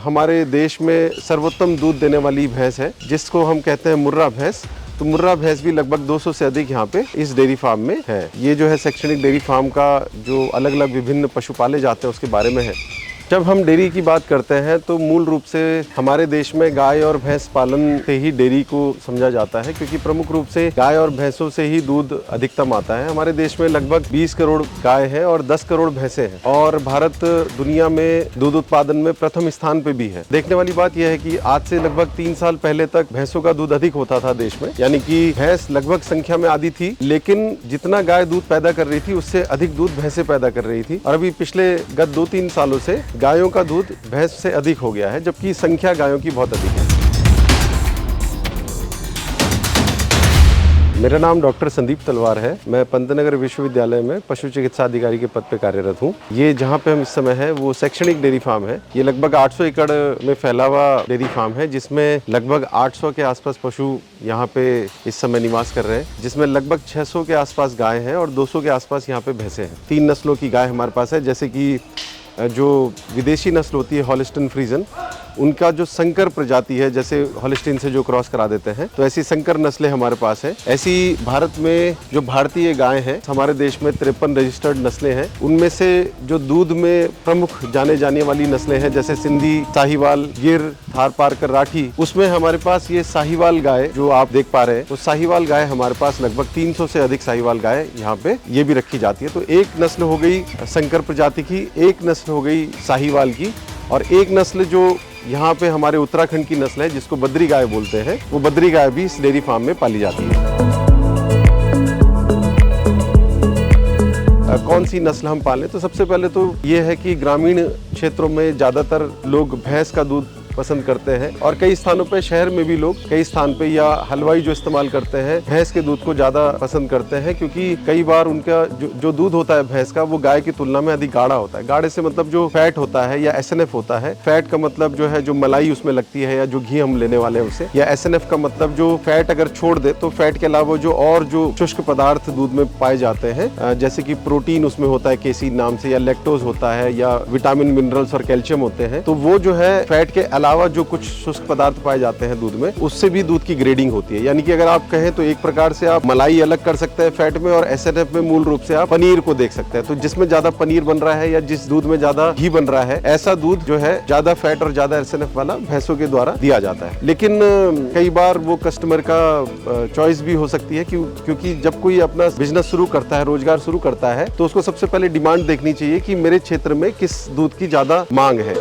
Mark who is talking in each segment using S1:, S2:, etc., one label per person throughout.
S1: हमारे देश में सर्वोत्तम दूध देने वाली भैंस है, जिसको हम कहते हैं मुर्रा भैंस। तो मुर्रा भैंस भी लगभग 200 से अधिक यहाँ पे इस डेयरी फार्म में है। ये जो है शैक्षणिक डेयरी फार्म का जो अलग अलग विभिन्न पशु पाले जाते हैं उसके बारे में है। जब हम डेयरी की बात करते हैं तो मूल रूप से हमारे देश में गाय और भैंस पालन से ही डेयरी को समझा जाता है, क्योंकि प्रमुख रूप से गाय और भैंसों से ही दूध अधिकतम आता है। हमारे देश में लगभग 20 करोड़ गाय है और 10 करोड़ भैंसें हैं, और भारत दुनिया में दूध उत्पादन में प्रथम स्थान पे भी है। देखने वाली बात यह है कि आज से लगभग 3 साल पहले तक भैंसों का दूध अधिक होता था देश में, यानी कि भैंस लगभग संख्या में आधी थी, लेकिन जितना गाय दूध पैदा कर रही थी उससे अधिक दूध भैंसें पैदा कर रही थी। और अभी पिछले गत 2-3 सालों से गायों का दूध भैंस से अधिक हो गया है, जबकि संख्या गायों की बहुत अधिक है। मेरा नाम डॉक्टर संदीप तलवार है। मैं पंतनगर विश्वविद्यालय में पशु चिकित्सा अधिकारी के पद पे कार्यरत हूँ। ये जहाँ पे हम इस समय है वो शैक्षणिक डेयरी फार्म है। ये लगभग 800 एकड़ में फैला हुआ डेयरी फार्म है, जिसमें लगभग 800 के आसपास पशु यहाँ पे इस समय निवास कर रहे हैं, जिसमें लगभग 600 के आसपास गाय हैं और 200 के आसपास यहाँ पे भैंसें हैं। 3 नस्लों की गाय हमारे पास है, जैसे कि जो विदेशी नस्ल होती है हॉलिस्टीन फ्रीजन, उनका जो संकर प्रजाति है, जैसे हॉलिस्टीन से जो क्रॉस करा देते हैं, तो ऐसी संकर नस्लें हमारे पास है। ऐसी भारत में जो भारतीय गाय हैं, हमारे देश में 53 रजिस्टर्ड नस्लें हैं। उनमें से जो दूध में प्रमुख जाने जाने वाली नस्लें हैं, जैसे सिंधी, साहिवाल, गिर, थारपारकर, राठी, उसमें हमारे पास ये साहिवाल गाय जो आप देख पा रहे हैं, तो साहिवाल गाय हमारे पास लगभग 300 से अधिक साहिवाल गाय यहाँ पे ये भी रखी जाती है। तो एक नस्ल हो गई संकर प्रजाति की, एक नस्ल हो गई साहिवाल की, और एक नस्ल जो यहाँ पे हमारे उत्तराखंड की नस्ल है जिसको बद्री गाय बोलते हैं, वो बद्री गाय भी इस डेयरी फार्म में पाली जाती है। कौन सी नस्ल हम पालें, तो सबसे पहले तो ये है कि ग्रामीण क्षेत्रों में ज़्यादातर लोग भैंस का दूध पसंद करते हैं, और कई स्थानों पे शहर में भी लोग कई स्थान पे या हलवाई जो इस्तेमाल करते हैं भैंस के दूध को ज़्यादा पसंद करते हैं, क्योंकि कई बार उनका जो दूध होता है भैंस का वो गाय की तुलना में अधिक गाढ़ा होता है। गाढ़े से मतलब जो फैट होता है या एसएनएफ होता है, फैट का मतलब जो है जो मलाई उसमें लगती है या जो घी हम लेने वाले हैं उसे, या एसएनएफ का मतलब जो फैट अगर छोड़ दे तो फैट के अलावा जो और जो शुष्क पदार्थ दूध में पाए जाते हैं, जैसे कि प्रोटीन उसमें होता है केसीन नाम से, या लैक्टोज होता है, या विटामिन, मिनरल्स और कैल्शियम होते हैं, तो वो जो है फैट के अलावा जो कुछ शुष्क पदार्थ पाए जाते हैं दूध में, उससे भी दूध की ग्रेडिंग होती है। यानी कि अगर आप कहें तो एक प्रकार से आप मलाई अलग कर सकते हैं फैट में, और एसएनएफ में मूल रूप से आप पनीर को देख सकते हैं। तो जिसमें ज्यादा पनीर बन रहा है या जिस दूध में ज्यादा घी बन रहा है, ऐसा दूध जो है ज्यादा फैट और ज्यादा एसएनएफ वाला भैंसों के द्वारा दिया जाता है। लेकिन कई बार वो कस्टमर का चॉइस भी हो सकती है, क्योंकि जब कोई अपना बिजनेस शुरू करता है, रोजगार शुरू करता है, तो उसको सबसे पहले डिमांड देखनी चाहिए कि मेरे क्षेत्र में किस दूध की ज्यादा मांग है।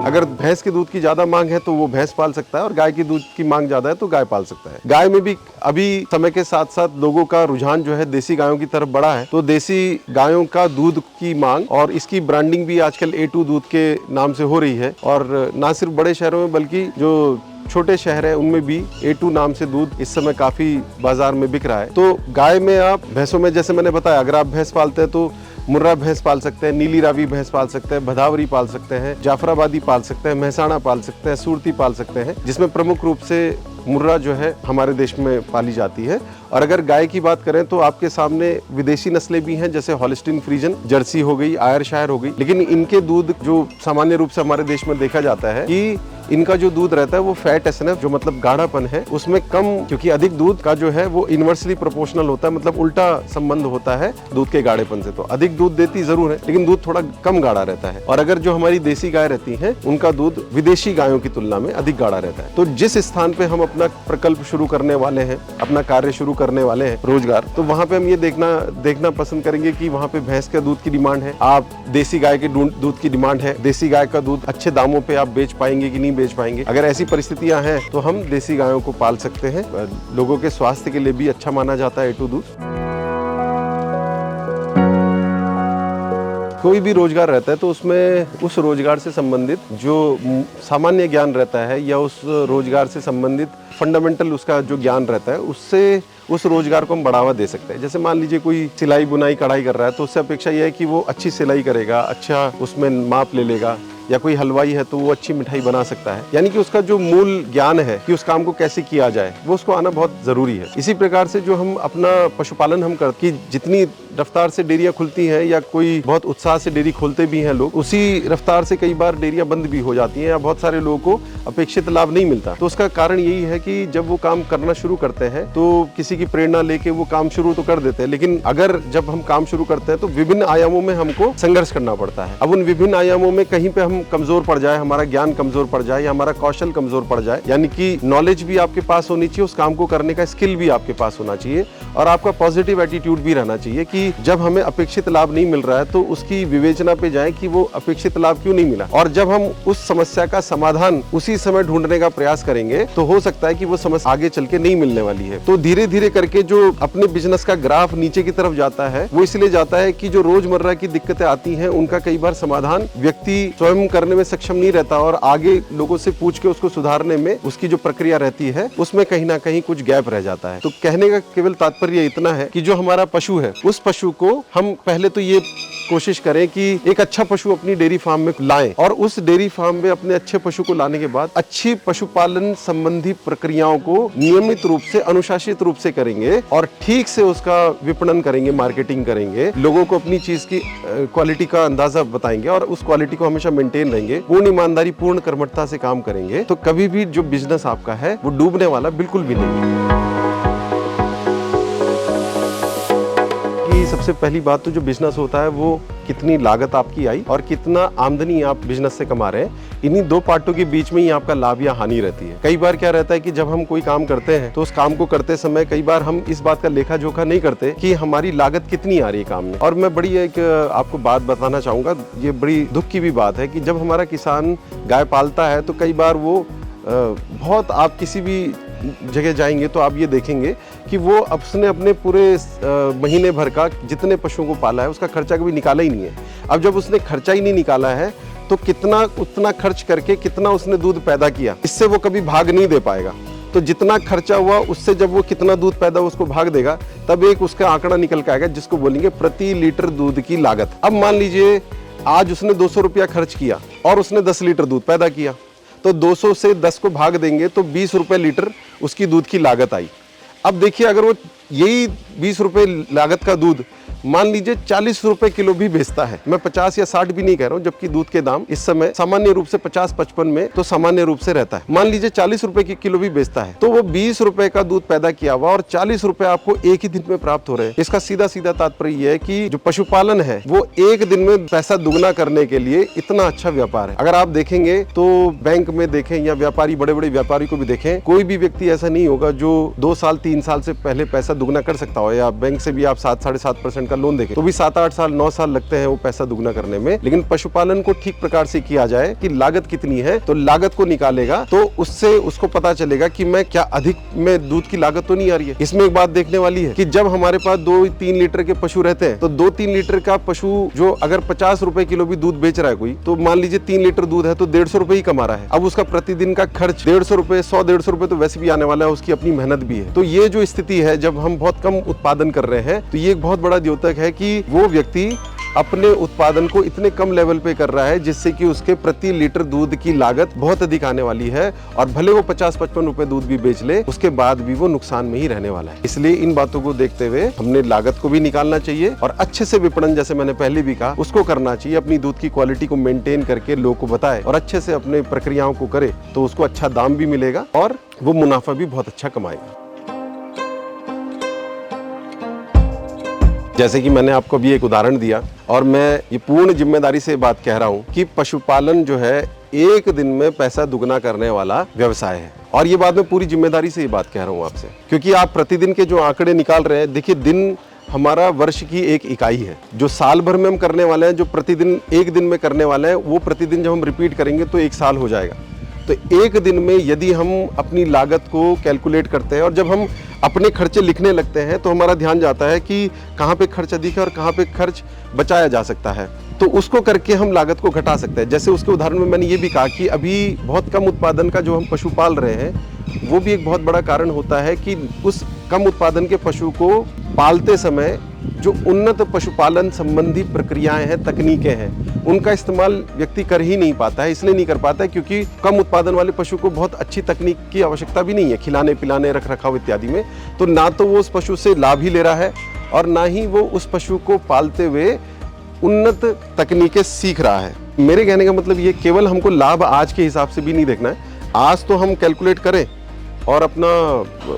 S1: अगर भैंस के दूध की ज्यादा मांग है तो वो भैंस पाल सकता है, और गाय की दूध की मांग ज्यादा है तो गाय पाल सकता है। गाय में भी अभी समय के साथ साथ लोगों का रुझान जो है देसी गायों की तरफ बढ़ा है, तो देसी गायों का दूध की मांग और इसकी ब्रांडिंग भी आजकल A2 दूध के नाम से हो रही है। और ना सिर्फ बड़े शहरों में बल्कि जो छोटे शहर है उनमें भी A2 नाम से दूध इस समय काफी बाजार में बिक रहा है। तो गाय में आप, भैंसों में जैसे मैंने बताया, अगर आप भैंस पालते हैं तो मुर्रा भैंस पाल सकते हैं, नीली रावी भैंस पाल सकते हैं, भदावरी पाल सकते हैं, जाफराबादी पाल सकते हैं, महसाणा पाल सकते हैं, सुरती पाल सकते हैं, जिसमें प्रमुख रूप से मुर्रा जो है हमारे देश में पाली जाती है। और अगर गाय की बात करें तो आपके सामने विदेशी नस्लें भी हैं, जैसे हॉलिस्टीन फ्रीजन, जर्सी हो गई, आयरशायर हो गई, लेकिन इनके दूध जो सामान्य रूप से हमारे देश में देखा जाता है कि इनका जो दूध रहता है वो फैट एसएनएफ, जो मतलब गाढ़ापन है, उसमें कम, क्योंकि अधिक दूध का जो है वो इनवर्सली प्रोपोर्शनल होता है, मतलब उल्टा संबंध होता है दूध के गाढ़ेपन से। तो अधिक दूध देती जरूर है, लेकिन दूध थोड़ा कम गाढ़ा रहता है। और अगर जो हमारी देसी गाय रहती हैं, उनका दूध विदेशी गायों की तुलना में अधिक गाढ़ा रहता है। तो जिस स्थान पे हम अपना प्रकल्प शुरू करने वाले हैं, अपना कार्य शुरू करने वाले हैं, रोजगार, तो वहाँ पे हम ये देखना पसंद करेंगे कि वहाँ पे भैंस का दूध की डिमांड है, आप देसी गाय के दूध की डिमांड है, देसी गाय का दूध अच्छे दामों पे आप बेच पाएंगे कि नहीं बेच पाएंगे। अगर ऐसी परिस्थितियां हैं तो हम देसी गायों को पाल सकते हैं। लोगों के स्वास्थ्य के लिए भी अच्छा माना जाता है A2 दूध। कोई भी रोजगार रहता है तो उसमें उस रोजगार से संबंधित जो सामान्य ज्ञान रहता है या उस रोजगार से संबंधित फंडामेंटल उसका जो ज्ञान रहता है, उससे उस रोजगार को हम बढ़ावा दे सकते हैं। जैसे मान लीजिए कोई सिलाई बुनाई कढ़ाई कर रहा है, तो उससे अपेक्षा यह है कि वो अच्छी सिलाई करेगा, अच्छा उसमें माप ले लेगा, या कोई हलवाई है तो वो अच्छी मिठाई बना सकता है। यानी कि उसका जो मूल ज्ञान है कि उस काम को कैसे किया जाए, वो उसको आना बहुत जरूरी है। इसी प्रकार से जो हम अपना पशुपालन हम करते, जितनी रफ्तार से डेयरियां खुलती हैं या कोई बहुत उत्साह से डेयरी खोलते भी हैं लोग, उसी रफ्तार से कई बार डेयरियां बंद भी हो जाती हैं या बहुत सारे लोगों को अपेक्षित लाभ नहीं मिलता। तो उसका कारण यही है कि जब वो काम करना शुरू करते हैं तो किसी की प्रेरणा लेके वो काम शुरू तो कर देते हैं, लेकिन अगर जब हम काम शुरू करते हैं तो विभिन्न आयामों में हमको संघर्ष करना पड़ता है। अब उन विभिन्न आयामों में कहीं पे हम कमजोर पड़ जाए, हमारा ज्ञान कमजोर पड़ जाए या हमारा कौशल कमजोर पड़ जाए, यानी कि नॉलेज भी आपके पास होनी चाहिए, उस काम को करने का स्किल भी आपके पास होना चाहिए और आपका पॉजिटिव एटीट्यूड भी रहना चाहिए कि जब हमें अपेक्षित लाभ नहीं मिल रहा है तो उसकी विवेचना पे जाए कि वो अपेक्षित लाभ क्यों नहीं मिला, और जब हम उस समस्या का समाधान उसी समय ढूंढने का प्रयास करेंगे तो हो सकता है कि वो समस्या आगे चल के नहीं मिलने वाली है। तो धीरे धीरे करके जो अपने बिजनेस का ग्राफ नीचे की तरफ जाता है वो इसलिए जाता है कि जो रोजमर्रा की दिक्कतें आती हैं उनका कई बार समाधान व्यक्ति स्वयं करने में सक्षम नहीं रहता और आगे लोगों से पूछ के उसको सुधारने में उसकी जो प्रक्रिया रहती है उसमें कहीं ना कहीं कुछ गैप रह जाता है। तो कहने का केवल तात्पर्य इतना है कि जो हमारा पशु है उस पशु को हम पहले तो ये कोशिश करें कि एक अच्छा पशु अपनी डेयरी फार्म में लाएं और उस डेयरी फार्म में अपने अच्छे पशु को लाने के बाद अच्छी पशुपालन संबंधी प्रक्रियाओं को नियमित रूप से अनुशासित रूप से करेंगे और ठीक से उसका विपणन करेंगे, मार्केटिंग करेंगे, लोगों को अपनी चीज की क्वालिटी का अंदाजा बताएंगे और उस क्वालिटी को हमेशा मेंटेन रहेंगे, पूर्ण ईमानदारी पूर्ण कर्मठता से काम करेंगे, तो कभी भी जो बिजनेस आपका है वो डूबने वाला बिल्कुल भी नहीं है। सबसे पहली बात तो जो बिजनेस होता है वो कितनी लागत आपकी आई और कितना आमदनी आप बिजनेस से कमा रहे हैं, इन्हीं दो पार्टों के बीच में ही आपका लाभ या हानि रहती है। कई बार क्या रहता है कि जब हम कोई काम करते हैं तो उस काम को करते समय कई बार हम इस बात का लेखा जोखा नहीं करते कि हमारी लागत कितनी आ रही है काम में। और मैं बड़ी एक आपको बात बताना चाहूँगा, ये बड़ी दुख की भी बात है कि जब हमारा किसान गाय पालता है तो कई बार वो बहुत, आप किसी भी जगह जाएंगे तो आप ये देखेंगे कि वो उसने अपने पूरे महीने भर का जितने पशुओं को पाला है उसका खर्चा कभी निकाला ही नहीं है। अब जब उसने खर्चा ही नहीं निकाला है तो कितना उतना खर्च करके कितना उसने दूध पैदा किया, इससे वो कभी भाग नहीं दे पाएगा। तो जितना खर्चा हुआ उससे जब वो कितना दूध पैदा उसको भाग देगा तब एक उसका आंकड़ा निकल के आएगा जिसको बोलेंगे प्रति लीटर दूध की लागत। अब मान लीजिए आज उसने 200 रुपया खर्च किया और उसने 10 लीटर दूध पैदा किया, तो 200 से 10 को भाग देंगे तो 20 रुपए लीटर उसकी दूध की लागत आई। अब देखिए अगर वो यही 20 रुपए लागत का दूध मान लीजिए 40 रुपए किलो भी बेचता है, मैं 50 या 60 भी नहीं कह रहा हूँ, जबकि दूध के दाम इस समय सामान्य रूप से 50-55 में तो सामान्य रूप से रहता है, मान लीजिए 40 रुपए की किलो भी बेचता है, तो वो 20 रुपए का दूध पैदा किया हुआ और 40 रुपए आपको एक ही दिन में प्राप्त हो रहे हैं। इसका सीधा सीधा तात्पर्य यह है कि जो पशुपालन है वो एक दिन में पैसा दुगना करने के लिए इतना अच्छा व्यापार है। अगर आप देखेंगे तो बैंक में देखें या व्यापारी, बड़े बड़े व्यापारी को भी देखें, कोई भी व्यक्ति ऐसा नहीं होगा जो 2 साल 3 साल से पहले पैसा दुगना कर सकता हो, या बैंक से भी आप 7-7.5% का लोन देखें तो भी 7-8 साल 9 साल लगते हैं वो पैसा दुगना करने में। लेकिन पशुपालन को ठीक प्रकार से किया जाए कि लागत कितनी है तो लागत को निकालेगा तो उससे उसको पता चलेगा कि मैं क्या अधिक में दूध की लागत तो नहीं आ रही है। इसमें एक बात देखने वाली है कि जब हमारे पास 2-3 लीटर के पशु रहते हैं तो 2-3 लीटर का पशु जो अगर 50 रुपए किलो भी दूध बेच रहा है कोई, तो मान लीजिए 3 लीटर दूध है तो 150 रुपए ही कमा रहा है। अब उसका प्रतिदिन का खर्च 150 रुपए, 100-150 रुपए तो वैसे भी आने वाला है, उसकी अपनी मेहनत भी है। तो ये जो स्थिति है जब हम बहुत कम उत्पादन कर रहे हैं तो ये एक बहुत बड़ा द्योतक है कि वो व्यक्ति अपने उत्पादन को इतने कम लेवल पे कर रहा है जिससे कि उसके प्रति लीटर दूध की लागत बहुत अधिक आने वाली है, और भले वो 50-55 रुपए दूध भी बेच ले उसके बाद भी वो नुकसान में ही रहने वाला है। इसलिए इन बातों को देखते हुए हमने लागत को भी निकालना चाहिए और अच्छे से विपणन, जैसे मैंने पहले भी कहा, उसको करना चाहिए। अपनी दूध की क्वालिटी को मेंटेन करके लोगों को बताए और अच्छे से अपने प्रक्रियाओं को करे तो उसको अच्छा दाम भी मिलेगा और वो मुनाफा भी बहुत अच्छा कमाएगा। जैसे कि मैंने आपको अभी एक उदाहरण दिया और मैं ये पूर्ण जिम्मेदारी से बात कह रहा हूँ कि पशुपालन जो है एक दिन में पैसा दुगना करने वाला व्यवसाय है, और ये बात मैं पूरी जिम्मेदारी से ये बात कह रहा हूँ आपसे, क्योंकि आप प्रतिदिन के जो आंकड़े निकाल रहे हैं, देखिए दिन हमारा वर्ष की एक इकाई है। जो साल भर में हम करने वाले हैं, जो प्रतिदिन एक दिन में करने वाले हैं, वो प्रतिदिन जब हम रिपीट करेंगे तो एक साल हो जाएगा। तो एक दिन में यदि हम अपनी लागत को कैलकुलेट करते हैं और जब हम अपने खर्चे लिखने लगते हैं तो हमारा ध्यान जाता है कि कहाँ पे खर्च अधिक है और कहाँ पे खर्च बचाया जा सकता है, तो उसको करके हम लागत को घटा सकते हैं। जैसे उसके उदाहरण में मैंने ये भी कहा कि अभी बहुत कम उत्पादन का जो हम पशु पाल रहे हैं वो भी एक बहुत बड़ा कारण होता है कि उस कम उत्पादन के पशु को पालते समय जो उन्नत पशुपालन संबंधी प्रक्रियाएं हैं, तकनीकें हैं, उनका इस्तेमाल व्यक्ति कर ही नहीं पाता है। इसलिए नहीं कर पाता है क्योंकि कम उत्पादन वाले पशु को बहुत अच्छी तकनीक की आवश्यकता भी नहीं है, खिलाने पिलाने, रख रखाव इत्यादि में। तो ना तो वो उस पशु से लाभ ही ले रहा है और ना ही वो उस पशु को पालते हुए उन्नत तकनीकें सीख रहा है। मेरे कहने का मतलब ये केवल हमको लाभ आज के हिसाब से भी नहीं देखना है। आज तो हम कैलकुलेट करें और अपना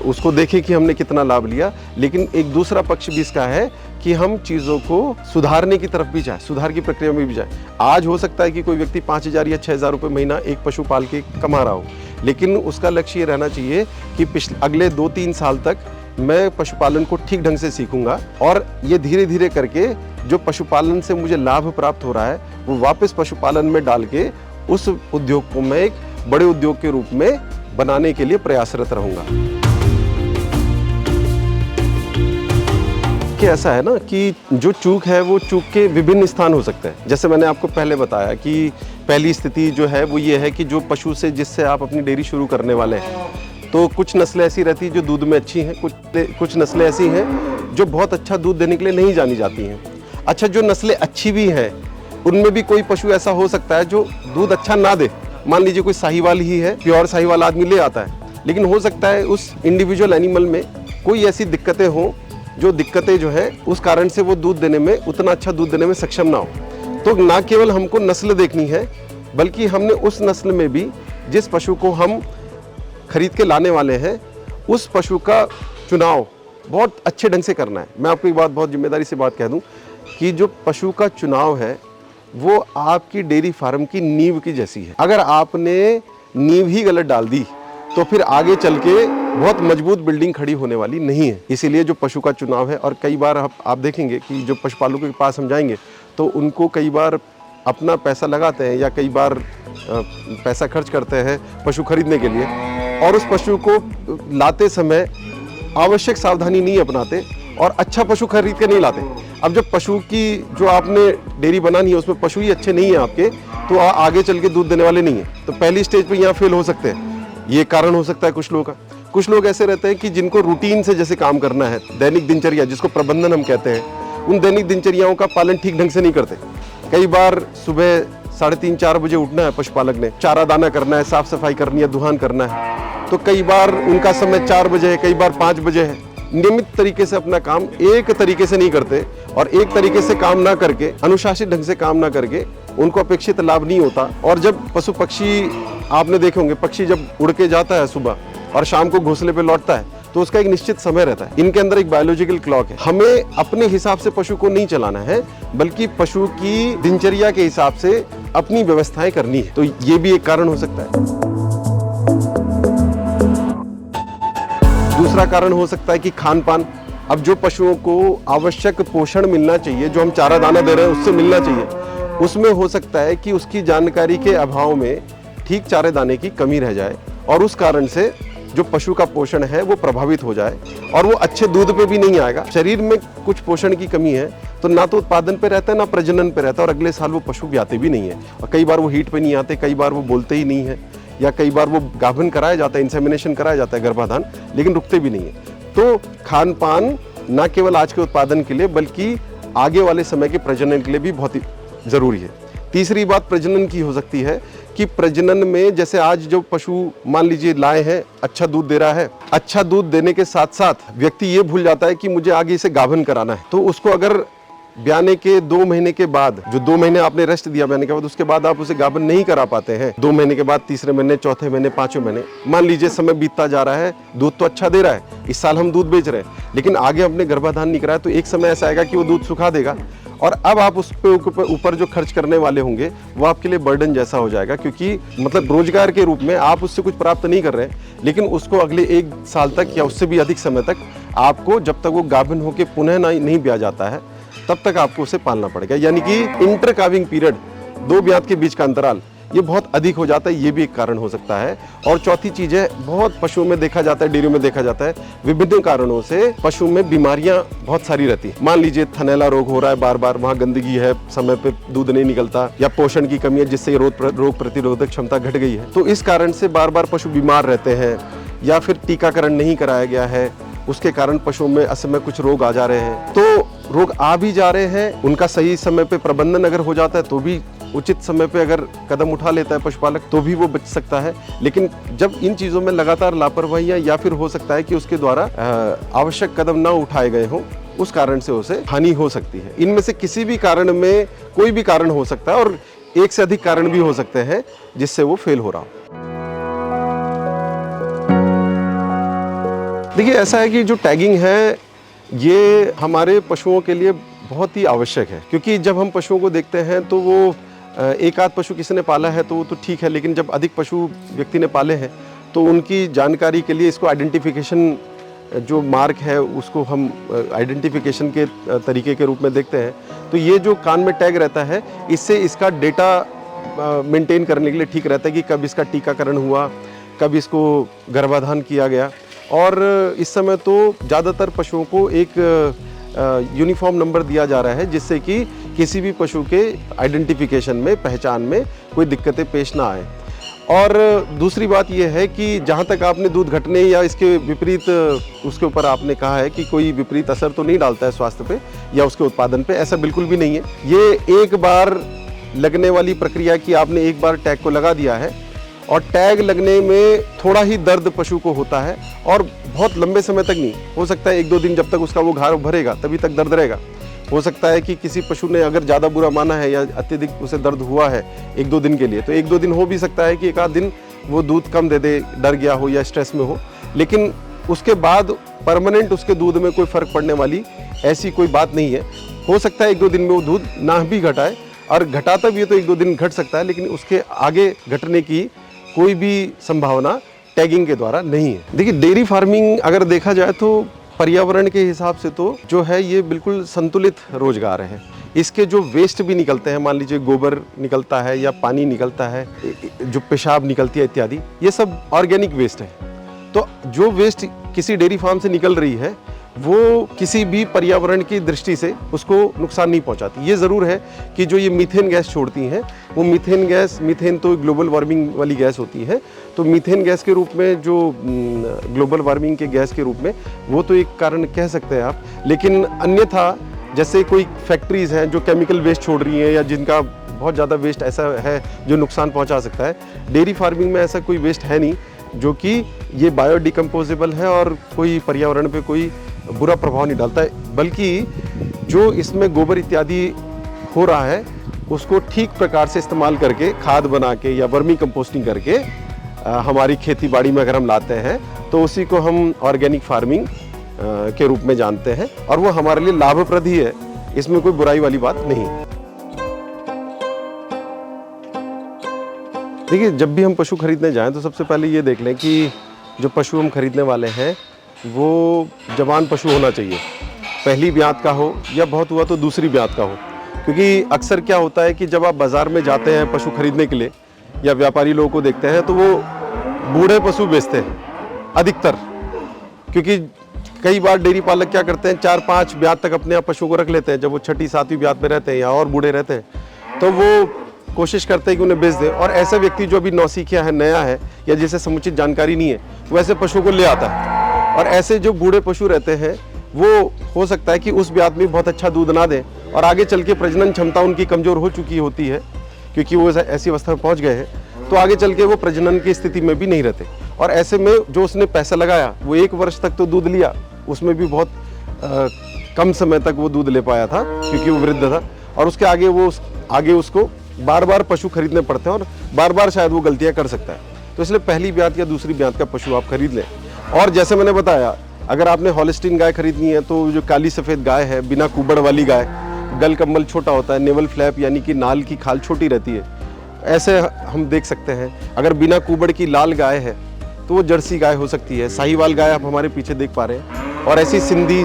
S1: उसको देखें कि हमने कितना लाभ लिया, लेकिन एक दूसरा पक्ष भी इसका है कि हम चीज़ों को सुधारने की तरफ भी जाए, सुधार की प्रक्रिया में भी जाए। आज हो सकता है कि कोई व्यक्ति 5,000 या 6,000 रुपये महीना एक पशु पाल के कमा रहा हो, लेकिन उसका लक्ष्य ये रहना चाहिए कि अगले 2-3 साल तक मैं पशुपालन को ठीक ढंग से सीखूंगा और ये धीरे धीरे करके जो पशुपालन से मुझे लाभ प्राप्त हो रहा है वो वापस पशुपालन में डाल के उस उद्योग को मैं एक बड़े उद्योग के रूप में बनाने के लिए प्रयासरत रहूंगा। कि ऐसा है ना कि जो चूक है वो चूक के विभिन्न स्थान हो सकते हैं। जैसे मैंने आपको पहले बताया कि पहली स्थिति जो है वो ये है कि जो पशु से जिससे आप अपनी डेयरी शुरू करने वाले हैं, तो कुछ नस्लें ऐसी रहती हैं जो दूध में अच्छी हैं, कुछ नस्लें ऐसी हैं जो बहुत अच्छा दूध देने के लिए नहीं जानी जाती हैं। अच्छा, जो नस्लें अच्छी भी हैं उनमें भी कोई पशु ऐसा हो सकता है जो दूध अच्छा ना दे। मान लीजिए कोई साहिवाल ही है, प्योर साहिवाल आदमी ले आता है, लेकिन हो सकता है उस इंडिविजुअल एनिमल में कोई ऐसी दिक्कतें हों जो दिक्कतें जो है उस कारण से वो दूध देने में उतना अच्छा दूध देने में सक्षम ना हो। तो ना केवल हमको नस्ल देखनी है, बल्कि हमने उस नस्ल में भी जिस पशु को हम खरीद के लाने वाले हैं उस पशु का चुनाव बहुत अच्छे ढंग से करना है। मैं आपको एक बात बहुत जिम्मेदारी से बात कह दूं कि जो पशु का चुनाव है वो आपकी डेयरी फार्म की नींव की जैसी है। अगर आपने नींव ही गलत डाल दी तो फिर आगे चल के बहुत मजबूत बिल्डिंग खड़ी होने वाली नहीं है। इसीलिए जो पशु का चुनाव है, और कई बार आप देखेंगे कि जो पशुपालकों के पास हम जाएंगे तो उनको कई बार अपना पैसा लगाते हैं या कई बार पैसा खर्च करते हैं पशु खरीदने के लिए, और उस पशु को लाते समय आवश्यक सावधानी नहीं अपनाते और अच्छा पशु खरीद के नहीं लाते। अब जब पशु की जो आपने डेयरी बनानी है उसमें पशु ही अच्छे नहीं है आपके, तो आगे चल के दूध देने वाले नहीं है, तो पहली स्टेज पे यहाँ फेल हो सकते हैं। ये कारण हो सकता है कुछ लोगों का। कुछ लोग ऐसे रहते हैं कि जिनको रूटीन से जैसे काम करना है, दैनिक दिनचर्या जिसको प्रबंधन हम कहते हैं, उन दैनिक दिनचर्याओं का पालन ठीक ढंग से नहीं करते। कई बार सुबह 3:30-4 बजे उठना है पशुपालक ने, चारा दाना करना है, साफ सफाई करनी है, दुहान करना है, तो कई बार उनका समय 4 बजे है, कई बार 5 बजे है। नियमित तरीके से अपना काम एक तरीके से नहीं करते और एक तरीके से काम ना करके, अनुशासित ढंग से काम ना करके उनको अपेक्षित लाभ नहीं होता। और जब पशु पक्षी आपने देखे होंगे, पक्षी जब उड़ के जाता है सुबह और शाम को घोंसले पे लौटता है तो उसका एक निश्चित समय रहता है। इनके अंदर एक बायोलॉजिकल क्लॉक है। हमें अपने हिसाब से पशु को नहीं चलाना है, बल्कि पशु की दिनचर्या के हिसाब से अपनी व्यवस्थाएं करनी है। तो ये भी एक कारण हो सकता है। दूसरा कारण हो सकता है कि खान पान। अब जो पशुओं को आवश्यक पोषण मिलना चाहिए, जो हम चारा दाना दे रहे हैं उससे मिलना चाहिए, उसमें हो सकता है कि उसकी जानकारी के अभाव में ठीक चारे दाने की कमी रह जाए और उस कारण से जो पशु का पोषण है वो प्रभावित हो जाए और वो अच्छे दूध पे भी नहीं आएगा। शरीर में कुछ पोषण की कमी है तो ना तो उत्पादन पे रहता है ना प्रजनन पे रहता है, और अगले साल वो पशु ब्याते भी नहीं है। और कई बार वो हीट पे नहीं आते, कई बार वो बोलते ही नहीं है, या कई बार वो गाभन कराया जाता है, इंसेमिनेशन कराया जाता है, गर्भाधान, लेकिन रुकते भी नहीं है। तो खान पान न केवल आज के उत्पादन के लिए बल्कि आगे वाले समय के प्रजनन के लिए भी बहुत ही जरूरी है। तीसरी बात प्रजनन की हो सकती है कि प्रजनन में जैसे आज जो पशु मान लीजिए लाए हैं, अच्छा दूध दे रहा है, अच्छा दूध देने के साथ साथ व्यक्ति ये भूल जाता है कि मुझे आगे इसे गाभन कराना है, तो उसको अगर ब्याने के 2 महीने के बाद, जो 2 महीने आपने रेस्ट दिया ब्याने के बाद, उसके बाद आप उसे गाभन नहीं करा पाते हैं, 2 महीने के बाद, तीसरे महीने, चौथे महीने, 5वें महीने, मान लीजिए समय बीतता जा रहा है, दूध तो अच्छा दे रहा है, इस साल हम दूध बेच रहे हैं, लेकिन आगे हमने गर्भाधान नहीं कराया, तो एक समय ऐसा आएगा कि वो दूध सुखा देगा और अब आप उस पे ऊपर जो खर्च करने वाले होंगे वो आपके लिए बर्डन जैसा हो जाएगा, क्योंकि मतलब रोजगार के रूप में आप उससे कुछ प्राप्त नहीं कर रहे हैं, लेकिन उसको अगले 1 साल तक या उससे भी अधिक समय तक आपको, जब तक वो गाभिन होकर पुनः नहीं ब्याया जाता है, तब तक आपको उसे पालना पड़ेगा। यानी कि इंटर काविंग पीरियड, 2 ब्यात के बीच का अंतराल, ये बहुत अधिक हो जाता है, ये भी एक कारण हो सकता है। और चौथी चीज है, बहुत पशुओं में देखा जाता है, डेयरी में देखा जाता है, विभिन्न कारणों से पशु में बीमारियां बहुत सारी रहती है। मान लीजिए थनैला रोग हो रहा है, बार बार वहाँ गंदगी है, समय पे दूध नहीं निकलता, या पोषण की कमी है जिससे रोग प्रतिरोधक क्षमता घट गई है, तो इस कारण से बार बार पशु बीमार रहते हैं, या फिर टीकाकरण नहीं कराया गया है, उसके कारण पशुओं में असमय कुछ रोग आ जा रहे हैं। तो रोग आ भी जा रहे हैं, उनका सही समय पे प्रबंधन अगर हो जाता है तो भी, उचित समय पे अगर कदम उठा लेता है पशुपालक तो भी वो बच सकता है। लेकिन जब इन चीज़ों में लगातार लापरवाहियाँ, या फिर हो सकता है कि उसके द्वारा आवश्यक कदम ना उठाए गए हों, उस कारण से उसे हानि हो सकती है। इनमें से किसी भी कारण में कोई भी कारण हो सकता है और एक से अधिक कारण भी हो सकते हैं जिससे वो फेल हो रहा हो। देखिए, ऐसा है कि जो टैगिंग है ये हमारे पशुओं के लिए बहुत ही आवश्यक है, क्योंकि जब हम पशुओं को देखते हैं तो वो एक आध पशु किसी ने पाला है तो वो तो ठीक है, लेकिन जब अधिक पशु व्यक्ति ने पाले हैं तो उनकी जानकारी के लिए इसको आइडेंटिफिकेशन जो मार्क है उसको हम आइडेंटिफिकेशन के तरीके के रूप में देखते हैं। तो ये जो कान में टैग रहता है, इससे इसका डेटा मेंटेन करने के लिए ठीक रहता है कि कब इसका टीकाकरण हुआ, कब इसको गर्भाधान किया गया। और इस समय तो ज़्यादातर पशुओं को एक यूनिफॉर्म नंबर दिया जा रहा है, जिससे कि किसी भी पशु के आइडेंटिफिकेशन में, पहचान में कोई दिक्कतें पेश ना आए। और दूसरी बात यह है कि जहाँ तक आपने दूध घटने या इसके विपरीत उसके ऊपर आपने कहा है कि कोई विपरीत असर तो नहीं डालता है स्वास्थ्य पे या उसके उत्पादन पे, ऐसा बिल्कुल भी नहीं है। ये एक बार लगने वाली प्रक्रिया की आपने एक बार टैग को लगा दिया है और टैग लगने में थोड़ा ही दर्द पशु को होता है और बहुत लंबे समय तक नहीं, हो सकता है 1-2 दिन जब तक उसका वो घाव भरेगा तभी तक दर्द रहेगा। हो सकता है कि किसी पशु ने अगर ज़्यादा बुरा माना है या अत्यधिक उसे दर्द हुआ है 1-2 दिन के लिए, तो 1-2 दिन हो भी सकता है कि एक आध दिन वो दूध कम दे दे, डर गया हो या स्ट्रेस में हो, लेकिन उसके बाद परमानेंट उसके दूध में कोई फ़र्क पड़ने वाली ऐसी कोई बात नहीं है। हो सकता है 1-2 दिन में वो दूध ना भी घटाए, और घटाता भी है तो 1-2 दिन घट सकता है, लेकिन उसके आगे घटने की कोई भी संभावना टैगिंग के द्वारा नहीं है। देखिए, डेयरी फार्मिंग अगर देखा जाए तो पर्यावरण के हिसाब से तो जो है ये बिल्कुल संतुलित रोजगार है। इसके जो वेस्ट भी निकलते हैं, मान लीजिए गोबर निकलता है या पानी निकलता है, जो पेशाब निकलती है इत्यादि, ये सब ऑर्गेनिक वेस्ट है। तो जो वेस्ट किसी डेयरी फार्म से निकल रही है वो किसी भी पर्यावरण की दृष्टि से उसको नुकसान नहीं पहुंचाती। ये ज़रूर है कि जो ये मीथेन गैस छोड़ती हैं, वो मीथेन गैस, मीथेन तो ग्लोबल वार्मिंग वाली गैस होती है, तो मीथेन गैस के रूप में, जो ग्लोबल वार्मिंग के गैस के रूप में, वो तो एक कारण कह सकते हैं आप। लेकिन अन्यथा जैसे कोई फैक्ट्रीज़ हैं जो केमिकल वेस्ट छोड़ रही हैं या जिनका बहुत ज़्यादा वेस्ट ऐसा है जो नुकसान पहुँचा सकता है, डेयरी फार्मिंग में ऐसा कोई वेस्ट है नहीं जो कि ये बायोडिकम्पोजेबल है और कोई पर्यावरण पे कोई बुरा प्रभाव नहीं डालता है, बल्कि जो इसमें गोबर इत्यादि हो रहा है उसको ठीक प्रकार से इस्तेमाल करके, खाद बना के या वर्मी कंपोस्टिंग करके हमारी खेती बाड़ी में अगर हम लाते हैं तो उसी को हम ऑर्गेनिक फार्मिंग के रूप में जानते हैं, और वो हमारे लिए लाभप्रद ही है, इसमें कोई बुराई वाली बात नहीं है। देखिए, जब भी हम पशु खरीदने जाएं तो सबसे पहले ये देख लें कि जो पशु हम खरीदने वाले हैं वो जवान पशु होना चाहिए, पहली ब्यात का हो या बहुत हुआ तो दूसरी ब्यात का हो। क्योंकि अक्सर क्या होता है कि जब आप बाज़ार में जाते हैं पशु खरीदने के लिए या व्यापारी लोगों को देखते हैं तो वो बूढ़े पशु बेचते हैं अधिकतर, क्योंकि कई बार डेयरी पालक क्या करते हैं 4-5 ब्यात तक अपने आप पशुओं को रख लेते हैं। जब वो 6ठी-7वीं ब्यात में रहते हैं या और बूढ़े रहते हैं तो वो कोशिश करते हैं कि उन्हें बेच दें, और ऐसा व्यक्ति जो अभी नौसिखिया है, नया है या जिसे समुचित जानकारी नहीं है, वो ऐसे पशुओं को ले आता है। और ऐसे जो बूढ़े पशु रहते हैं वो हो सकता है कि उस ब्यात में बहुत अच्छा दूध ना दें और आगे चल के प्रजनन क्षमता उनकी कमज़ोर हो चुकी होती है, क्योंकि वो ऐसी अवस्था में पहुंच गए हैं, तो आगे चल के वो प्रजनन की स्थिति में भी नहीं रहते। और ऐसे में जो उसने पैसा लगाया वो 1 वर्ष तक तो दूध लिया, उसमें भी बहुत कम समय तक वो दूध ले पाया था क्योंकि वो वृद्ध था, और उसके आगे उसको बार बार पशु खरीदने पड़ते हैं और बार बार शायद वो गलतियाँ कर सकता है। तो इसलिए पहली ब्यात या दूसरी ब्यात का पशु आप खरीद लें। और जैसे मैंने बताया, अगर आपने हॉलिस्टीन गाय खरीदनी है तो जो काली सफ़ेद गाय है, बिना कुबड़ वाली गाय, गल कम्बल छोटा होता है, नेवल फ्लैप यानी कि नाल की खाल छोटी रहती है, ऐसे हम देख सकते हैं। अगर बिना कुबड़ की लाल गाय है तो वो जर्सी गाय हो सकती है। साहीवाल गाय आप हमारे पीछे देख पा रहे हैं, और ऐसी सिंधी,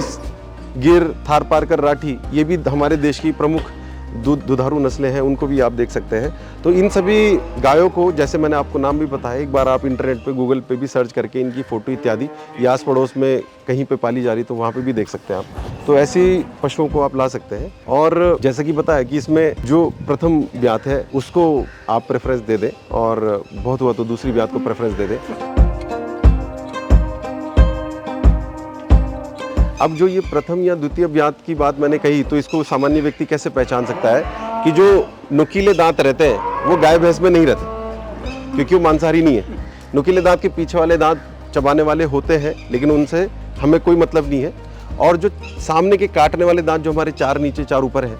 S1: गिर, थारपारकर, राठी, ये भी हमारे देश की प्रमुख दुधारू नस्लें हैं, उनको भी आप देख सकते हैं। तो इन सभी गायों को, जैसे मैंने आपको नाम भी बताया, एक बार आप इंटरनेट पे, गूगल पे भी सर्च करके इनकी फ़ोटो इत्यादि या आस पड़ोस में कहीं पे पाली जा रही तो वहाँ पे भी देख सकते हैं आप। तो ऐसी पशुओं को आप ला सकते हैं। और जैसा कि बताया कि इसमें जो प्रथम ब्यात है उसको आप प्रेफरेंस दे दें, और बहुत हुआ तो दूसरी ब्यात को प्रेफरेंस दे दें। अब जो ये प्रथम या द्वितीय ब्यात की बात मैंने कही, तो इसको सामान्य व्यक्ति कैसे पहचान सकता है कि जो नुकीले दांत रहते हैं वो गाय भैंस में नहीं रहते, क्योंकि वो मांसाहारी नहीं है। नुकीले दांत के पीछे वाले दांत चबाने वाले होते हैं, लेकिन उनसे हमें कोई मतलब नहीं है। और जो सामने के काटने वाले दांत जो हमारे 4 नीचे 4 ऊपर है,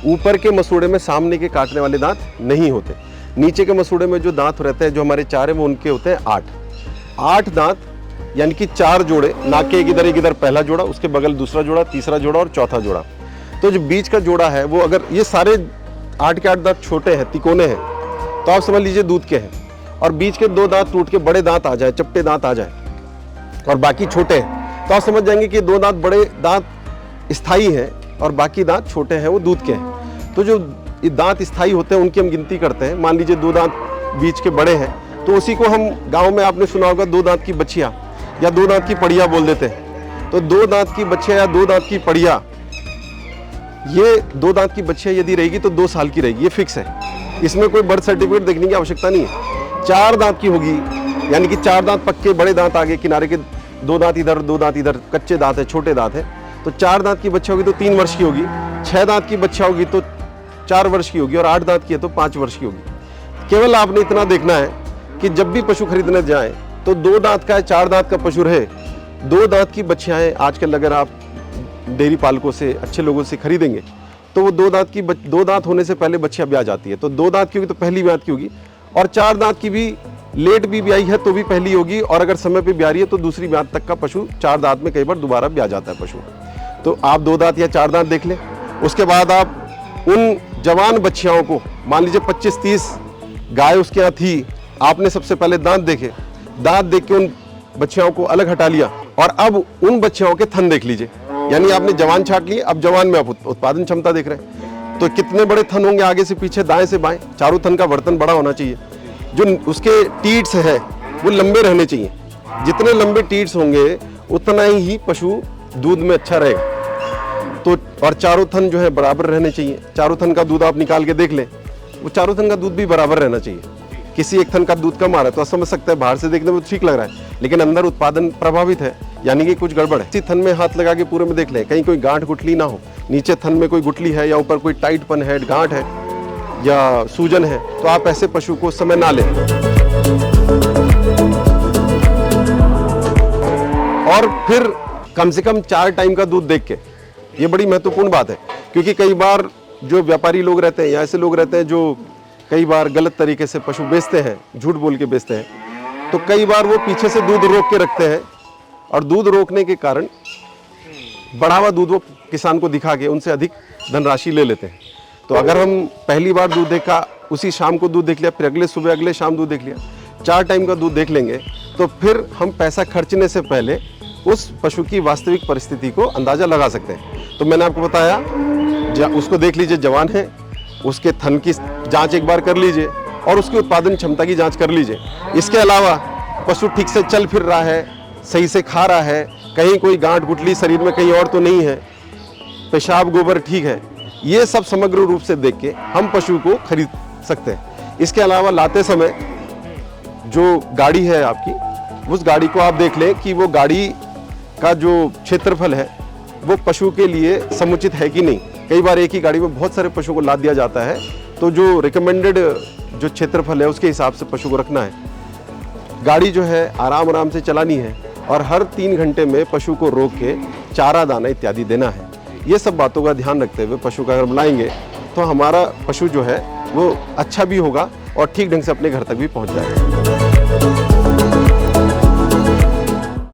S1: ऊपर के मसूड़े में सामने के काटने वाले दांत नहीं होते। नीचे के मसूड़े में जो दांत रहते हैं जो हमारे 4 है वो उनके होते हैं 8 दांत, यानी कि 4 जोड़े, नाक के एक इधर पहला जोड़ा, उसके बगल दूसरा जोड़ा, तीसरा जोड़ा और चौथा जोड़ा। तो जो बीच का जोड़ा है वो, अगर ये सारे 8 के 8 दांत छोटे हैं, तिकोने हैं, तो आप समझ लीजिए दूध के हैं, और बीच के 2 दांत टूट के बड़े दांत आ जाए, चपटे दांत आ जाए, और बाकी छोटे हैं, तो आप समझ जाएंगे कि 2 दांत बड़े दांत स्थायी हैं और बाकी दांत छोटे हैं, वो दूध के हैं। तो जो दांत स्थायी होते हैं उनकी हम गिनती करते हैं। मान लीजिए 2 दांत बीच के बड़े हैं, तो उसी को हम गाँव में आपने सुना होगा 2 दांत की बछिया या 2 दांत की पड़िया बोल देते हैं। तो 2 दांत की बछिया या 2 दांत की पड़िया, ये 2 दांत की बच्चियां यदि रहेगी तो 2 साल की रहेगी, ये फिक्स है। इसमें कोई बर्थ सर्टिफिकेट देखने की आवश्यकता नहीं है। 4 दांत की होगी, यानी कि 4 दांत पक्के, बड़े दांत आगे, किनारे के 2 दांत इधर 2 दांत इधर, कच्चे दांत है, छोटे दांत है, तो 4 दांत की बच्चा होगी तो 3 वर्ष की होगी, 6 दांत की बच्चा होगी तो 4 वर्ष की होगी, और 8 दांत की है तो 5 वर्ष की होगी। केवल आपने इतना देखना है कि जब भी पशु खरीदने जाएं तो 2 दांत का है, 4 दांत का पशु रहे, 2 दांत की बच्चियां आजकल अगर आप डेयरी पालकों से, अच्छे लोगों से खरीदेंगे तो वो 2 दांत होने से पहले बच्चियां ब्याह जाती है। तो 2 दांत की होगी तो पहली ब्याह की होगी, और 4 दांत की भी लेट भी ब्याही है तो भी पहली होगी, और अगर समय पे ब्याह रही है तो दूसरी ब्याह तक का पशु 4 दांत में कई बार दोबारा ब्याह जाता है पशु। तो आप 2 दांत या 4 दांत देख लें। उसके बाद आप उन जवान बच्चियाओं को, मान लीजिए 25-30 गाय उसके यहाँ थी, आपने सबसे पहले दांत देखे, दांत देख के उन बच्चियाओं को अलग हटा लिया, और अब उन बच्चियाओं के थन देख लीजिए। यानी आपने जवान छाट लिए, अब जवान में आप उत्पादन क्षमता देख रहे हैं। तो कितने बड़े थन होंगे, आगे से पीछे, दाएं से बाएं, चारों थन का वर्तन बड़ा होना चाहिए। जो उसके टीट्स है वो लंबे रहने चाहिए। जितने लंबे टीट्स होंगे उतना ही पशु दूध में अच्छा रहेगा। तो और चारों थन जो है बराबर रहने चाहिए। चारों थन का दूध आप निकाल के देख लें, वो चारों थन का दूध भी बराबर रहना चाहिए। किसी एक थन का दूध कम आ रहा है तो समझ सकते हैं, बाहर से देखने में ठीक लग रहा है, लेकिन अंदर उत्पादन प्रभावित है, यानी कि कुछ गड़बड़ है। इसी थन में हाथ लगा के पूरे में देख लें, कहीं कोई गांठ गुठली ना हो, नीचे थन में कोई गुठली है या ऊपर कोई टाइटपन है, गांठ है या सूजन है, तो आप ऐसे पशु को उस समय ना लें। और फिर कम से कम 4 टाइम का दूध देख के, ये बड़ी महत्वपूर्ण बात है, क्योंकि कई बार जो व्यापारी लोग रहते हैं या ऐसे लोग रहते हैं जो कई बार गलत तरीके से पशु बेचते हैं, झूठ बोल के बेचते हैं, तो कई बार वो पीछे से दूध रोक के रखते हैं, और दूध रोकने के कारण बढ़ा हुआ दूध वो किसान को दिखा के उनसे अधिक धनराशि ले लेते हैं। तो अगर हम पहली बार दूध देखा, उसी शाम को दूध देख लिया, फिर अगले सुबह अगले शाम दूध देख लिया, 4 टाइम का दूध देख लेंगे, तो फिर हम पैसा खर्चने से पहले उस पशु की वास्तविक परिस्थिति को अंदाजा लगा सकते हैं। तो मैंने आपको बताया, उसको देख लीजिए, जवान है, उसके थन की जांच एक बार कर लीजिए, और उसकी उत्पादन क्षमता की जांच कर लीजिए। इसके अलावा पशु ठीक से चल फिर रहा है, सही से खा रहा है, कहीं कोई गांठ गुठली शरीर में कहीं और तो नहीं है, पेशाब गोबर ठीक है, ये सब समग्र रूप से देख के हम पशु को खरीद सकते हैं। इसके अलावा लाते समय जो गाड़ी है आपकी, उस गाड़ी को आप देख लें कि वो गाड़ी का जो क्षेत्रफल है वो पशु के लिए समुचित है कि नहीं। कई बार एक ही गाड़ी में बहुत सारे पशुओं को लाद दिया जाता है, तो जो रिकमेंडेड जो क्षेत्रफल है उसके हिसाब से पशु को रखना है। गाड़ी जो है आराम से चलानी है, और हर 3 घंटे में पशु को रोक के चारा दाना इत्यादि देना है। ये सब बातों का ध्यान रखते हुए पशु का अगर लाएंगे तो हमारा पशु जो है वो अच्छा भी होगा और ठीक ढंग से अपने घर तक भी पहुंच जाएगा।